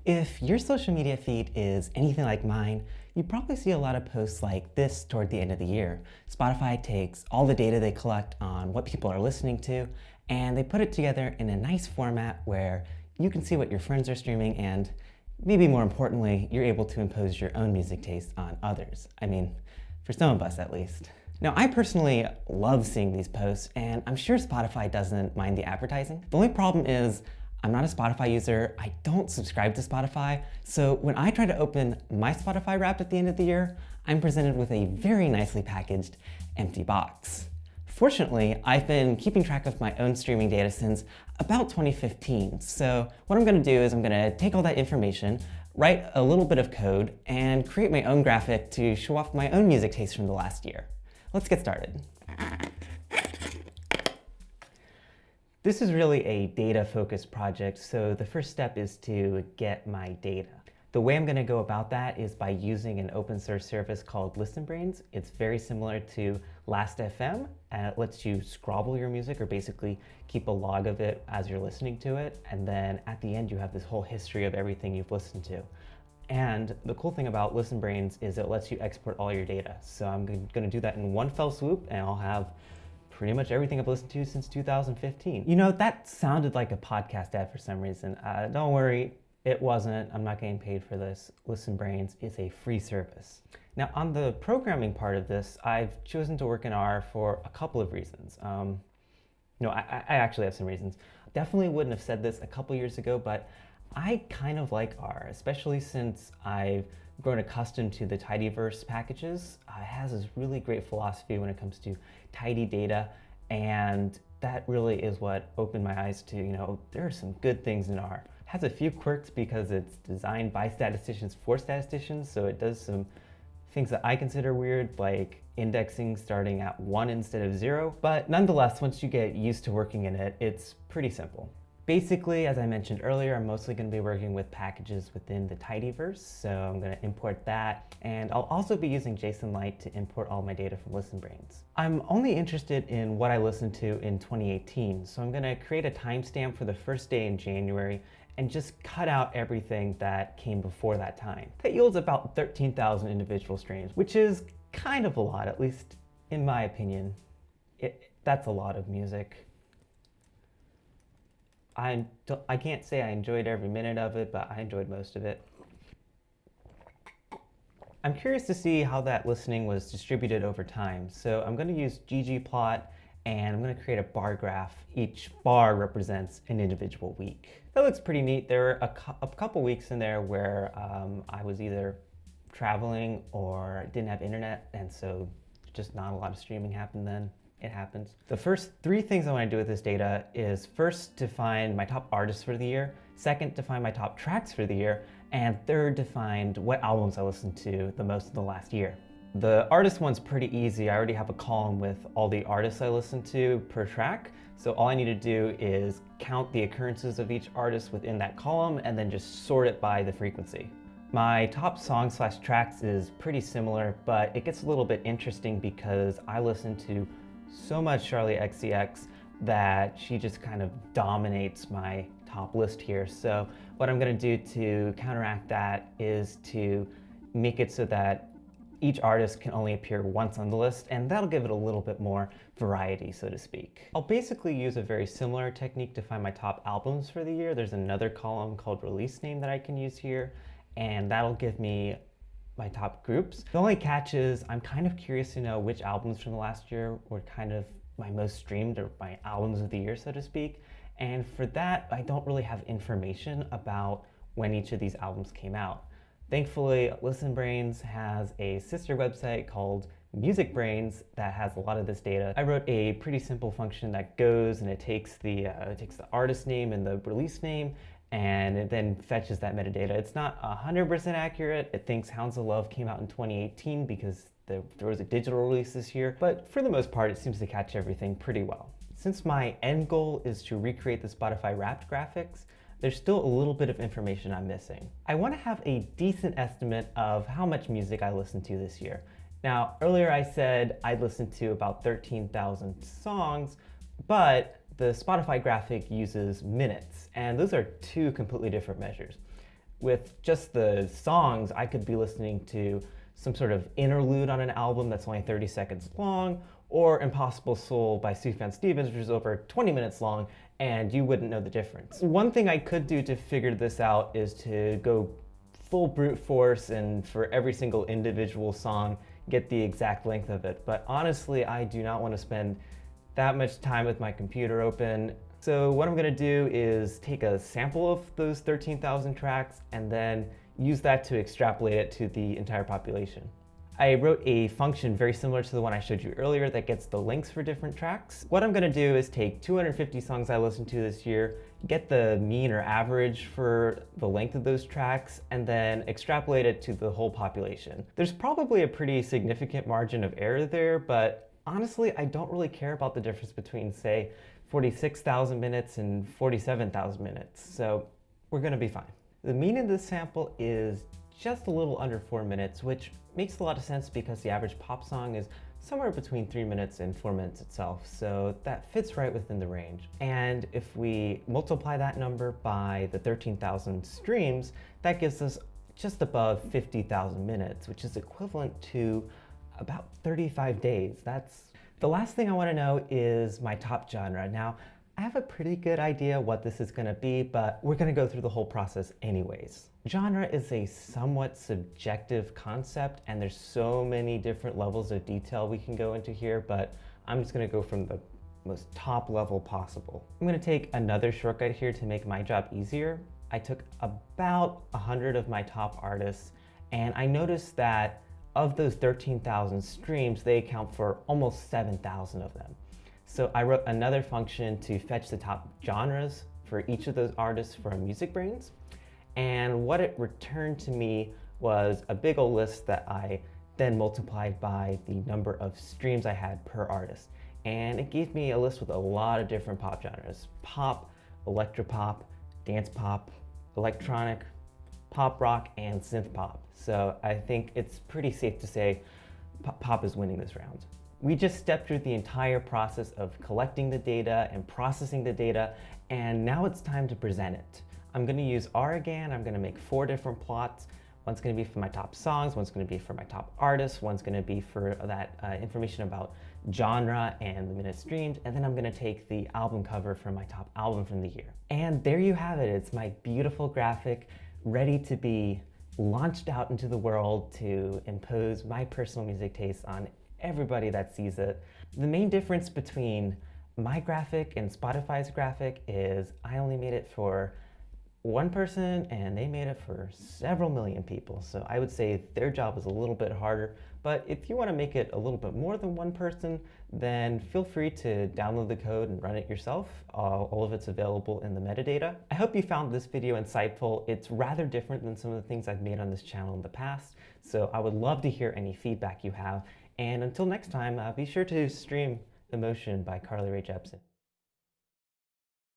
If your social media feed is anything like mine, you probably see a lot of posts like this toward the end of the year. Spotify takes all the data they collect on what people are listening to, and they put it together in a nice format where you can see what your friends are streaming and, maybe more importantly, you're able to impose your own music taste on others. I mean, for some of us at least. Now, I personally love seeing these posts, and I'm sure Spotify doesn't mind the advertising. The only problem is I'm not a Spotify user, I don't subscribe to Spotify, so when I try to open my Spotify Wrapped at the end of the year, I'm presented with a very nicely packaged empty box. Fortunately, I've been keeping track of my own streaming data since about 2015, so what I'm going to do is I'm going to take all that information, write a little bit of code, and create my own graphic to show off my own music taste from the last year. Let's get started. This is really a data-focused project, so the first step is to get my data. The way I'm going to go about that is by using an open source service called ListenBrainz. It's very similar to Last.fm, and it lets you scrobble your music, or basically keep a log of it as you're listening to it, and then at the end you have this whole history of everything you've listened to. And the cool thing about ListenBrainz is it lets you export all your data. So I'm going to do that in one fell swoop, and I'll have pretty much everything I've listened to since 2015. You know, that sounded like a podcast ad for some reason. Don't worry, it wasn't. I'm not getting paid for this. ListenBrainz is a free service. Now, on the programming part of this, I've chosen to work in R for a couple of reasons. I actually have some reasons. Definitely wouldn't have said this a couple years ago, but I kind of like R, especially since I've grown accustomed to the tidyverse packages. It has this really great philosophy when it comes to tidy data, and that really is what opened my eyes to, there are some good things in R. It has a few quirks because it's designed by statisticians for statisticians, so it does some things that I consider weird, like indexing starting at 1 instead of 0, but nonetheless, once you get used to working in it, it's pretty simple. Basically, as I mentioned earlier, I'm mostly going to be working with packages within the tidyverse, so I'm going to import that, and I'll also be using JSONLite to import all my data from ListenBrainz. I'm only interested in what I listened to in 2018, so I'm going to create a timestamp for the first day in January and just cut out everything that came before that time. That yields about 13,000 individual streams, which is kind of a lot, at least in my opinion. That's a lot of music. I can't say I enjoyed every minute of it, but I enjoyed most of it. I'm curious to see how that listening was distributed over time. So I'm going to use ggplot, and I'm going to create a bar graph. Each bar represents an individual week. That looks pretty neat. There were a couple weeks in there where I was either traveling or didn't have internet, and so just not a lot of streaming happened then. It happens. The first 3 things I want to do with this data is first to find my top artists for the year, second to find my top tracks for the year, and third to find what albums I listened to the most in the last year. The artist one's pretty easy. I already have a column with all the artists I listened to per track, so all I need to do is count the occurrences of each artist within that column and then just sort it by the frequency. My top songs/tracks is pretty similar, but it gets a little bit interesting because I listen to so much Charli XCX that she just kind of dominates my top list here. So what I'm going to do to counteract that is to make it so that each artist can only appear once on the list, and that'll give it a little bit more variety, so to speak. I'll basically use a very similar technique to find my top albums for the year. There's another column called release name that I can use here, and that'll give me my top groups. The only catch is I'm kind of curious to know which albums from the last year were kind of my most streamed, or my albums of the year, so to speak. And for that, I don't really have information about when each of these albums came out. Thankfully, ListenBrainz has a sister website called MusicBrainz that has a lot of this data. I wrote a pretty simple function that goes and it takes the artist name and the release name, and it then fetches that metadata. It's not 100% accurate. It thinks Hounds of Love came out in 2018 because there was a digital release this year, but for the most part, it seems to catch everything pretty well. Since my end goal is to recreate the Spotify Wrapped graphics, there's still a little bit of information I'm missing. I want to have a decent estimate of how much music I listened to this year. Now, earlier I said I'd listened to about 13,000 songs, but the Spotify graphic uses minutes, and those are 2 completely different measures. With just the songs, I could be listening to some sort of interlude on an album that's only 30 seconds long, or Impossible Soul by Sufjan Stevens, which is over 20 minutes long, and you wouldn't know the difference. One thing I could do to figure this out is to go full brute force and for every single individual song, get the exact length of it. But honestly, I do not want to spend that much time with my computer open. So what I'm gonna do is take a sample of those 13,000 tracks and then use that to extrapolate it to the entire population. I wrote a function very similar to the one I showed you earlier that gets the links for different tracks. What I'm gonna do is take 250 songs I listened to this year, get the mean or average for the length of those tracks, and then extrapolate it to the whole population. There's probably a pretty significant margin of error there, but honestly, I don't really care about the difference between, say, 46,000 minutes and 47,000 minutes, so we're gonna be fine. The mean of this sample is just a little under 4 minutes, which makes a lot of sense because the average pop song is somewhere between 3 minutes and 4 minutes itself, so that fits right within the range. And if we multiply that number by the 13,000 streams, that gives us just above 50,000 minutes, which is equivalent to about 35 days. The last thing I want to know is my top genre. Now, I have a pretty good idea what this is going to be, but we're going to go through the whole process anyways. Genre is a somewhat subjective concept, and there's so many different levels of detail we can go into here, but I'm just going to go from the most top level possible. I'm going to take another shortcut here to make my job easier. I took about 100 of my top artists, and I noticed that of those 13,000 streams, they account for almost 7,000 of them. So I wrote another function to fetch the top genres for each of those artists from MusicBrainz. And what it returned to me was a big old list that I then multiplied by the number of streams I had per artist. And it gave me a list with a lot of different pop genres: pop, electropop, dance pop, electronic, pop rock, and synth pop. So I think it's pretty safe to say pop is winning this round. We just stepped through the entire process of collecting the data and processing the data, and now it's time to present it. I'm going to use R again. I'm going to make 4 different plots. One's going to be for my top songs, one's going to be for my top artists, one's going to be for that information about genre and the minute streamed, and then I'm going to take the album cover for my top album from the year. And there you have it. It's my beautiful graphic ready to be launched out into the world to impose my personal music taste on everybody that sees it. The main difference between my graphic and Spotify's graphic is I only made it for one person and they made it for several million people. So I would say their job is a little bit harder, but if you want to make it a little bit more than one person, then feel free to download the code and run it yourself. All of it's available in the metadata. I hope you found this video insightful. It's rather different than some of the things I've made on this channel in the past, so I would love to hear any feedback you have. And until next time, be sure to stream Emotion by Carly Rae Jepsen.